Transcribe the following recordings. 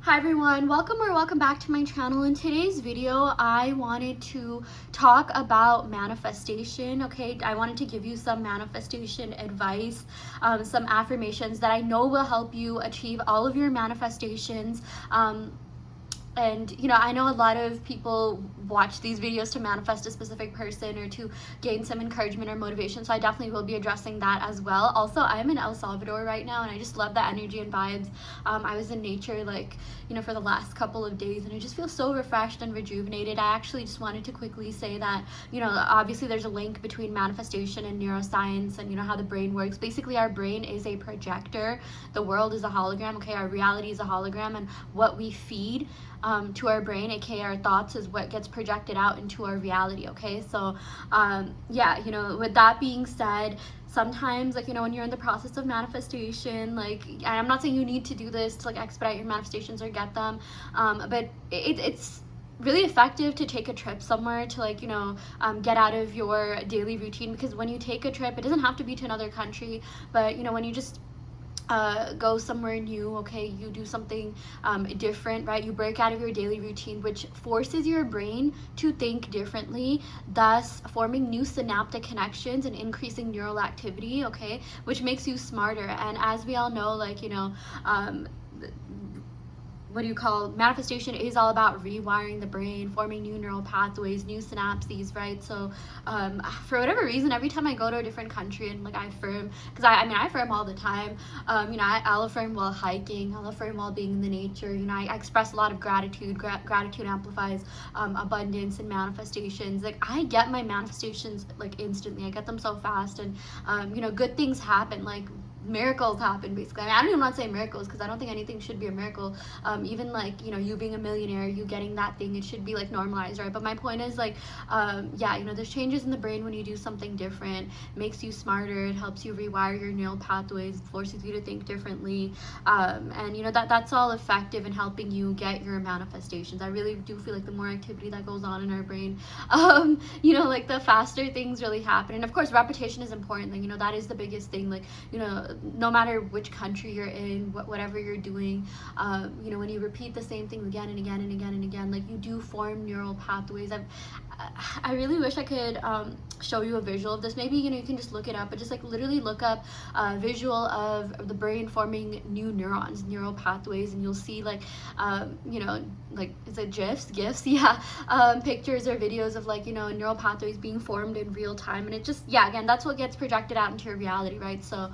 Hi everyone, welcome back to my channel. In today's video, I wanted to talk about manifestation. Okay, I wanted to give you some manifestation advice, some affirmations that I know will help you achieve all of your manifestations. And I know a lot of people watch these videos to manifest a specific person or to gain some encouragement or motivation, so I definitely will be addressing that as well. Also, I'm in El Salvador right now and I just love the energy and vibes. I was in nature for the last couple of days and I just feel so refreshed and rejuvenated. I actually just wanted to quickly say that obviously there's a link between manifestation and neuroscience and how the brain works. Basically, our brain is a projector, the world is a hologram. Okay, our reality is a hologram, and what we feed to our brain, aka our thoughts, is what gets projected out into our reality. Okay, so with that being said, sometimes when you're in the process of manifestation, I'm not saying you need to do this to expedite your manifestations or get them, but it's really effective to take a trip somewhere to get out of your daily routine, because when you take a trip, it doesn't have to be to another country, but when you just go somewhere new, okay, you do something different, right? You break out of your daily routine, which forces your brain to think differently, thus forming new synaptic connections and increasing neural activity, okay, which makes you smarter. And as we all know, manifestation is all about rewiring the brain, forming new neural pathways, new synapses, right? So for whatever reason, every time I go to a different country and I affirm, because I affirm all the time. I'll affirm while hiking, I'll affirm while being in the nature. I express a lot of gratitude. Gratitude amplifies abundance and manifestations. I get my manifestations instantly. I get them so fast, and good things happen. Miracles happen, basically. I don't even want to say miracles, because I don't think anything should be a miracle. Even you being a millionaire, you getting that thing, it should be normalized, right? But my point is there's changes in the brain when you do something different. It makes you smarter, it helps you rewire your neural pathways, it forces you to think differently, and that's all effective in helping you get your manifestations. I really do feel the more activity that goes on in our brain, the faster things really happen. And of course, repetition is important. That is the biggest thing. No matter which country you're in, whatever you're doing, when you repeat the same thing again and again and again and again, you do form neural pathways. I really wish I could show you a visual of this. Maybe you can just look it up, but just literally look up a visual of the brain forming new neurons, neural pathways, and you'll see is it gifs yeah, pictures or videos of neural pathways being formed in real time. And it just, again, that's what gets projected out into your reality, right? So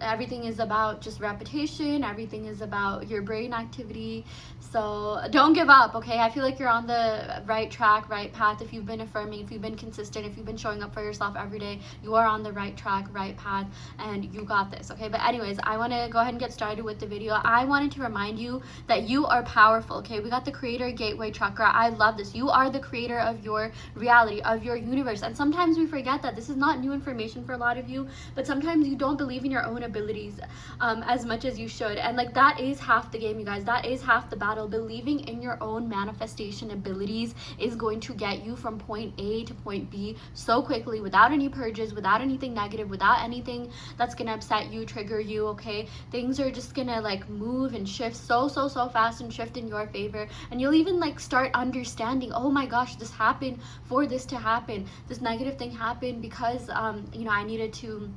everything is about just repetition, everything is about your brain activity. So don't give up, okay? I feel you're on the right track, right path. If you've been affirming, if you've been consistent, if you've been showing up for yourself every day, you are on the right track, right path, and you got this, okay? But anyways, I want to go ahead and get started with the video. I wanted to remind you that you are powerful, okay? We got the creator gateway chakra. I love this. You are the creator of your reality, of your universe. And sometimes we forget that. This is not new information for a lot of you, but sometimes you don't believe in your own abilities as much as you should. And that is half the game, you guys. That is half the battle. Believing in your own manifestation abilities is going to get you from point A to point B so quickly, without any purges, without anything negative, without anything that's gonna upset you, trigger you, okay? Things are just gonna move and shift so fast and shift in your favor. And you'll even start understanding, oh my gosh, this happened for this to happen. This negative thing happened because I needed to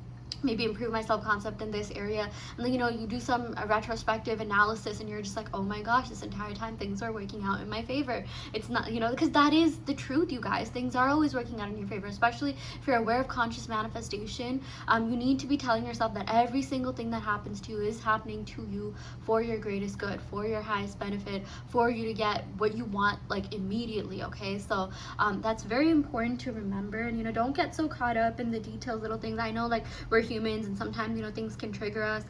maybe improve my self-concept in this area. And then you do some retrospective analysis and you're just oh my gosh, this entire time things are working out in my favor. It's not, because that is the truth, you guys. Things are always working out in your favor, especially if you're aware of conscious manifestation. You need to be telling yourself that every single thing that happens to you is happening to you for your greatest good, for your highest benefit, for you to get what you want immediately, okay? So that's very important to remember. And don't get so caught up in the details, little things. I know we're humans, and sometimes things can trigger us,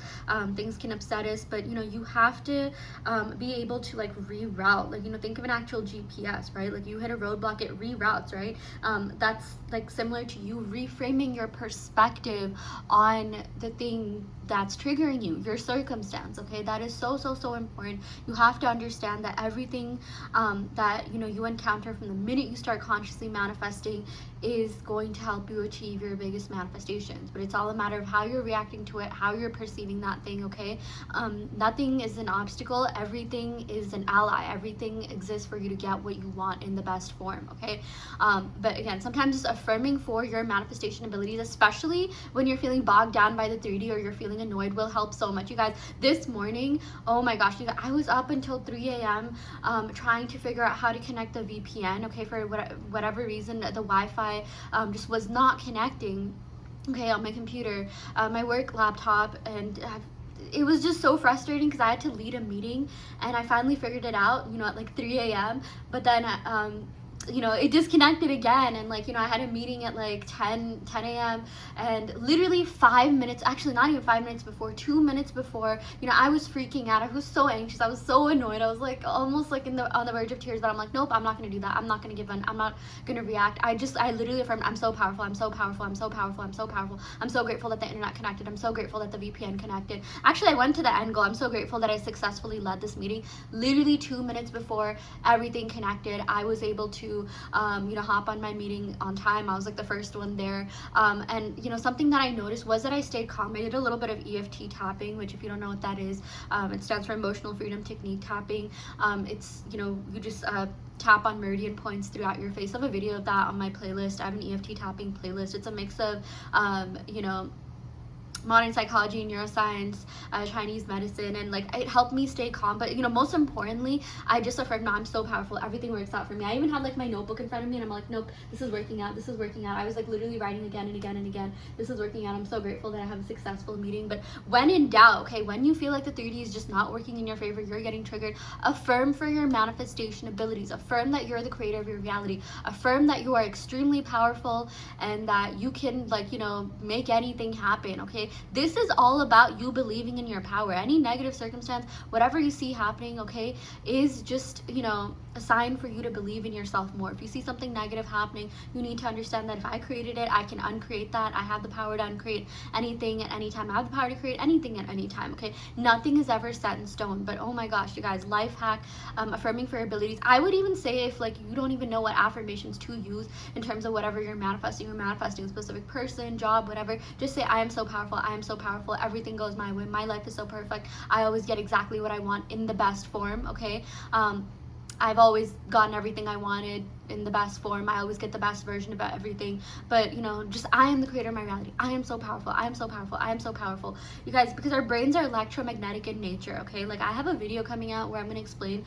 things can upset us, but you have to be able to reroute. Think of an actual GPS, right? You hit a roadblock, it reroutes, right? That's similar to you reframing your perspective on the thing that's triggering you, your circumstance, okay? That is so, so, so important. You have to understand that everything that, you know, you encounter from the minute you start consciously manifesting is going to help you achieve your biggest manifestations. But it's all a matter of how you're reacting to it, how you're perceiving that thing, okay? Nothing is an obstacle. Everything is an ally. Everything exists for you to get what you want in the best form, okay? But again, sometimes just affirming for your manifestation abilities, especially when you're feeling bogged down by the 3D or you're feeling annoyed, will help so much. You guys, this morning, oh my gosh, you guys, I was up until 3 a.m. Trying to figure out how to connect the VPN, okay? For whatever reason, the Wi-Fi just was not connecting, okay, on my computer, my work laptop, and it was just so frustrating because I had to lead a meeting, and I finally figured it out, you know, at like 3 a.m. But then you know, it disconnected again, and like, you know, I had a meeting at like 10 a.m. and literally 5 minutes, actually not even 5 minutes before, 2 minutes before, you know, I was freaking out. I was so anxious. I was so annoyed. I was like almost like on the verge of tears, but I'm like, nope, I'm not gonna do that. I'm not gonna give in. I'm not gonna react. I literally affirmed, I'm so powerful. I'm so powerful. I'm so powerful. I'm so powerful. I'm so grateful that the internet connected. I'm so grateful that the VPN connected. Actually, I went to the end goal. I'm so grateful that I successfully led this meeting. Literally 2 minutes before everything connected, I was able to you know, hop on my meeting on time. I was like the first one there, and you know, something that I noticed was that I stayed calm. I did a little bit of EFT tapping, which if you don't know what that is, it stands for Emotional Freedom Technique tapping. It's, you know, you just tap on meridian points throughout your face. I have a video of that on my playlist. I have an EFT tapping playlist. It's a mix of you know, modern psychology, neuroscience, Chinese medicine, and like it helped me stay calm. But you know, most importantly, I just affirmed, no, I'm so powerful. Everything works out for me. I even had like my notebook in front of me, and I'm like, nope, this is working out. This is working out. I was like literally writing again and again and again. This is working out. I'm so grateful that I have a successful meeting. But when in doubt, okay, when you feel like the 3D is just not working in your favor, you're getting triggered, affirm for your manifestation abilities. Affirm that you're the creator of your reality. Affirm that you are extremely powerful and that you can, like, you know, make anything happen, okay? This is all about you believing in your power. Any negative circumstance, whatever you see happening, okay, is just, you know, a sign for you to believe in yourself more. If you see something negative happening, you need to understand that if I created it, I can uncreate that. I have the power to uncreate anything at any time. I have the power to create anything at any time, okay? Nothing is ever set in stone. But oh my gosh, you guys, life hack, affirming for your abilities. I would even say, if like you don't even know what affirmations to use in terms of whatever you're manifesting a specific person, job, whatever, just say, I am so powerful. I am so powerful. Everything goes my way. My life is so perfect. I always get exactly what I want in the best form, okay? I've always gotten everything I wanted in the best form. I always get the best version of everything. But you know, just I am the creator of my reality. I am so powerful. I am so powerful. I am so powerful. You guys, because our brains are electromagnetic in nature, okay? Like I have a video coming out where I'm gonna explain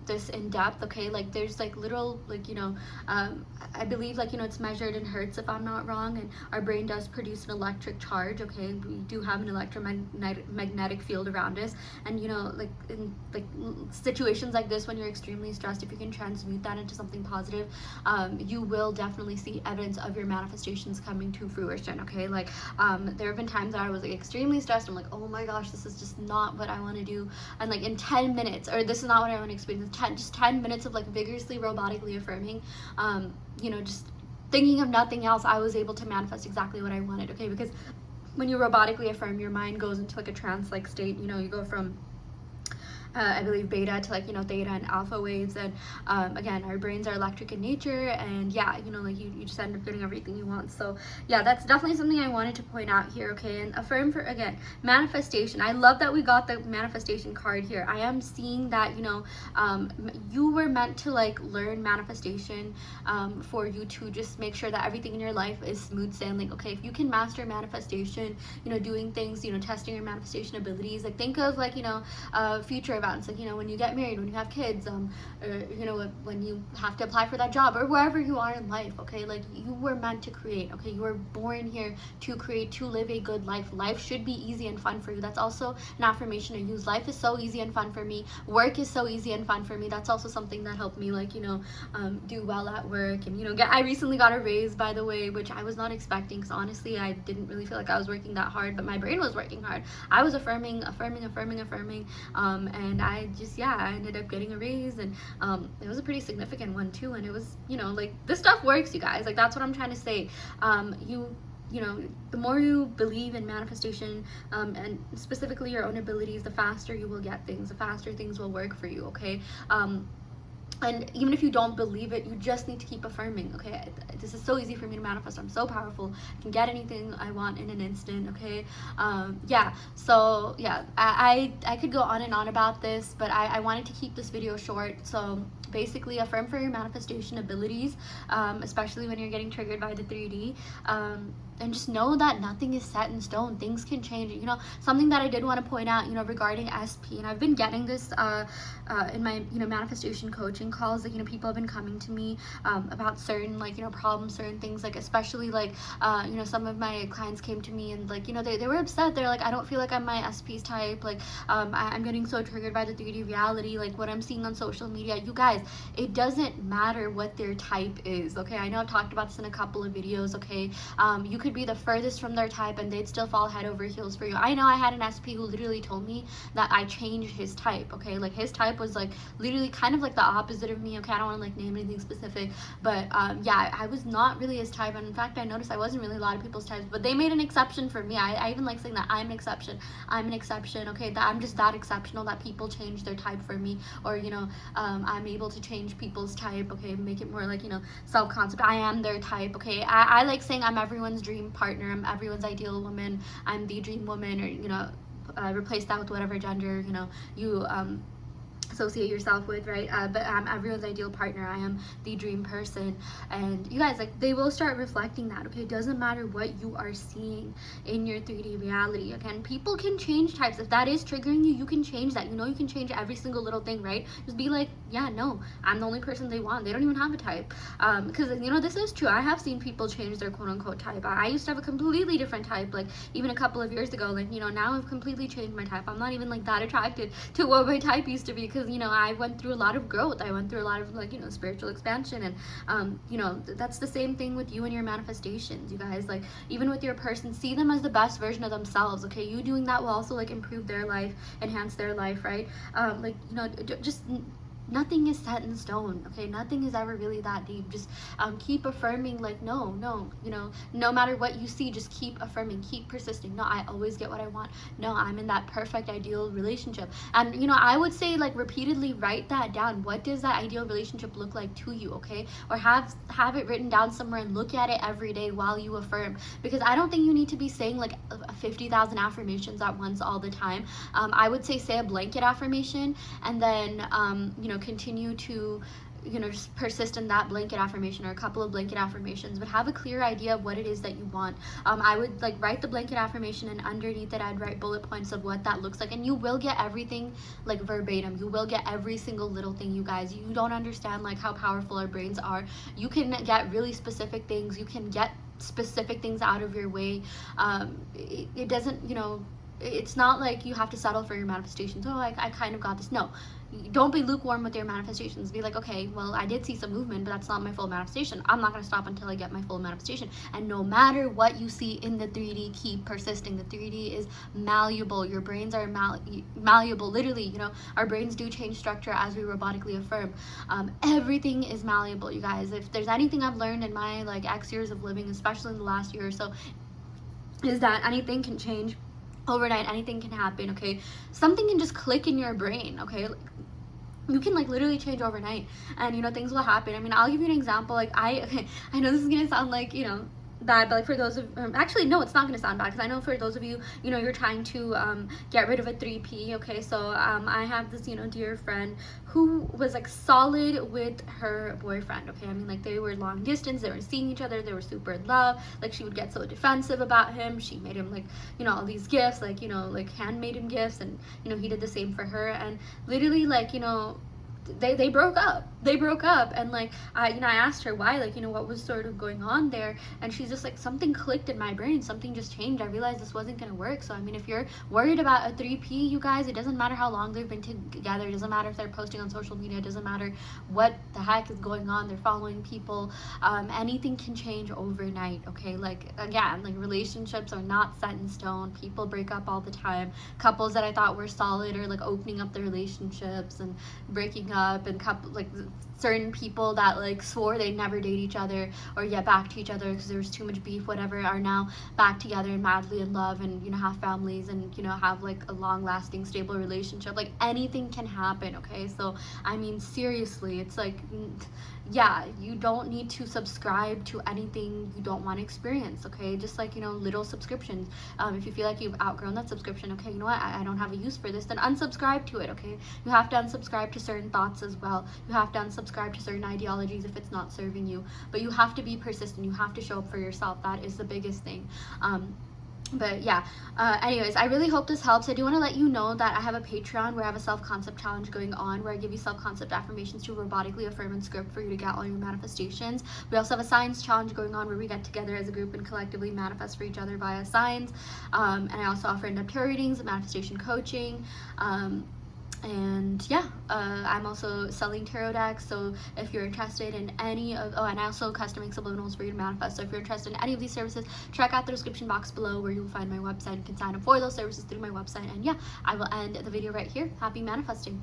this in depth, okay? Like there's like literal, like, you know, I believe, like, you know, it's measured in hertz if I'm not wrong, and our brain does produce an electric charge, okay? We do have an electromagnetic field around us, and you know, like in like situations like this, when you're extremely stressed, if you can transmute that into something positive, you will definitely see evidence of your manifestations coming to fruition, okay? Like there have been times that I was like extremely stressed. I'm like, oh my gosh, this is just not what I want to do, and like in 10 minutes, or this is not what I want to experience, just 10 minutes of like vigorously robotically affirming, you know, just thinking of nothing else, I was able to manifest exactly what I wanted, okay? Because when you robotically affirm, your mind goes into like a trance-like state. You know, you go from I believe beta to like, you know, theta and alpha waves, and again, our brains are electric in nature, and yeah, you know, like you just end up getting everything you want. So yeah, that's definitely something I wanted to point out here, okay? And affirm for, again, manifestation. I love that we got the manifestation card here. I am seeing that, you know, you were meant to like learn manifestation for you to just make sure that everything in your life is smooth sailing, okay? If you can master manifestation, you know, doing things, you know, testing your manifestation abilities, like think of like, you know, future events, like, you know, when you get married, when you have kids, or, you know, when you have to apply for that job, or wherever you are in life, okay? Like you were meant to create, okay? You were born here to create, to live a good life. Life should be easy and fun for you. That's also an affirmation I use. Life is so easy and fun for me. Work is so easy and fun for me. That's also something that helped me, like, you know, do well at work, and, you know, I recently got a raise, by the way, which I was not expecting, because honestly, I didn't really feel like I was working that hard, but my brain was working hard. I was affirming, and I just, yeah, I ended up getting a raise, and it was a pretty significant one too, and it was, you know, like, this stuff works, you guys. Like, that's what I'm trying to say. you know, the more you believe in manifestation, and specifically your own abilities, the faster you will get things, the faster things will work for you, okay? And even if you don't believe it, you just need to keep affirming, okay? This is so easy for me to manifest. I'm so powerful. I can get anything I want in an instant, okay? Yeah, so yeah, I could go on and on about this, but I wanted to keep this video short. So basically, affirm for your manifestation abilities, especially when you're getting triggered by the 3D. And just know that nothing is set in stone. Things can change. You know, something that I did want to point out, you know, regarding SP, and I've been getting this in my, you know, manifestation coaching calls. Like, you know, people have been coming to me about certain, like, you know, problems, certain things, like, especially, like, you know, some of my clients came to me and, like, you know, they were upset. They're like, I don't feel like I'm my SP's type. Like, I'm getting so triggered by the 3D reality, like what I'm seeing on social media. You guys, it doesn't matter what their type is, okay? I know I've talked about this in a couple of videos, okay? You could be the furthest from their type and they'd still fall head over heels for you. I know I had an SP who literally told me that I changed his type, okay? Like, his type was, like, literally kind of like the opposite of me, okay? I don't want to, like, name anything specific, but yeah, I was not really his type, and in fact, I noticed I wasn't really a lot of people's types, but they made an exception for me. I even like saying that I'm an exception, okay? That I'm just that exceptional that people change their type for me, or, you know, I'm able to change people's type, okay? Make it more, like, you know, self-concept. I am their type, okay? I like saying I'm everyone's dream partner, I'm everyone's ideal woman, I'm the dream woman, or, you know, replace that with whatever gender, you know, you associate yourself with, right? But I'm everyone's ideal partner. I am the dream person. And you guys, like, they will start reflecting that, okay? It doesn't matter what you are seeing in your 3D reality. Again, people can change types. If that is triggering you, you can change that. You know, you can change every single little thing, right? Just be like, yeah, no, I'm the only person they want. They don't even have a type. Because, you know, this is true. I have seen people change their quote-unquote type. I used to have a completely different type, like, even a couple of years ago. Like, you know, now I've completely changed my type. I'm not even, like, that attracted to what my type used to be, because, you know, I went through a lot of growth. I went through a lot of, like, you know, spiritual expansion, and you know, that's the same thing with you and your manifestations, you guys. Like, even with your person, see them as the best version of themselves, okay? You doing that will also, like, improve their life, enhance their life, right? Like, you know, just nothing is set in stone, okay? Nothing is ever really that deep. Just keep affirming, like, no, you know, no matter what you see, just keep affirming, keep persisting. No, I always get what I want. No, I'm in that perfect ideal relationship. And, you know, I would say, like, repeatedly write that down. What does that ideal relationship look like to you, okay? Or have it written down somewhere and look at it every day while you affirm, because I don't think you need to be saying, like, 50,000 affirmations at once all the time. I would say a blanket affirmation, and then you know, continue to, you know, just persist in that blanket affirmation or a couple of blanket affirmations, but have a clear idea of what it is that you want. I would, like, write the blanket affirmation, and underneath it I'd write bullet points of what that looks like, and you will get everything, like, verbatim. You will get every single little thing, you guys. You don't understand, like, how powerful our brains are. You can get really specific things. You can get specific things out of your way. It doesn't, you know, it's not like you have to settle for your manifestations. Oh, I kind of got this. No, don't be lukewarm with your manifestations. Be like, okay, well, I did see some movement, but that's not my full manifestation. I'm not going to stop until I get my full manifestation. And no matter what you see in the 3D, keep persisting. The 3D is malleable. Your brains are malleable. Literally, you know, our brains do change structure as we robotically affirm. Everything is malleable, you guys. If there's anything I've learned in my, like, X years of living, especially in the last year or so, is that anything can change overnight. Anything can happen, okay? Something can just click in your brain, okay? Like, you can, like, literally change overnight, and, you know, things will happen. I mean, I'll give you an example. Like, I know this is gonna sound like, you know, bad, but, like, for those of actually, no, it's not gonna sound bad, because I know for those of you, you know, you're trying to get rid of a 3P, okay? So I have this, you know, dear friend who was, like, solid with her boyfriend, okay? I mean, like, they were long distance, they were seeing each other, they were super in love. Like, she would get so defensive about him. She made him, like, you know, all these gifts, like, you know, like, handmade him gifts, and, you know, he did the same for her. And literally, like, you know, they broke up. And, like, I asked her why, like, you know, what was sort of going on there, and she's just like, something clicked in my brain, something just changed. I realized this wasn't gonna work. So, I mean, if you're worried about a 3P, you guys, it doesn't matter how long they've been together. It doesn't matter if they're posting on social media. It doesn't matter what the heck is going on. They're following people. Anything can change overnight, okay? Like, again, like, relationships are not set in stone. People break up all the time. Couples that I thought were solid are, like, opening up their relationships and breaking up, and couple like certain people that like swore they'd never date each other or get back to each other because there was too much beef, whatever, are now back together and madly in love, and you know, have families, and you know, have like a long lasting stable relationship. Like anything can happen, okay? So I mean, seriously, it's like, yeah, you don't need to subscribe to anything you don't want to experience, okay? Just like, you know, little subscriptions. If you feel like you've outgrown that subscription, okay, you know what, I don't have a use for this, then unsubscribe to it, okay? You have to unsubscribe to certain thoughts as well. You have to unsubscribe to certain ideologies if it's not serving you. But you have to be persistent. You have to show up for yourself. That is the biggest thing. But yeah, anyways, I really hope this helps. I do want to let you know that I have a Patreon where I have a self-concept challenge going on, where I give you self-concept affirmations to robotically affirm and script for you to get all your manifestations. We also have a science challenge going on where we get together as a group and collectively manifest for each other via signs. And I also offer in-depth tarot readings, manifestation coaching, and yeah, I'm also selling tarot decks, so if you're interested in any of, and I also custom make subliminals for you to manifest. So if you're interested in any of these services, check out the description box below where you'll find my website. You can sign up for those services through my website. And yeah, I will end the video right here. Happy manifesting.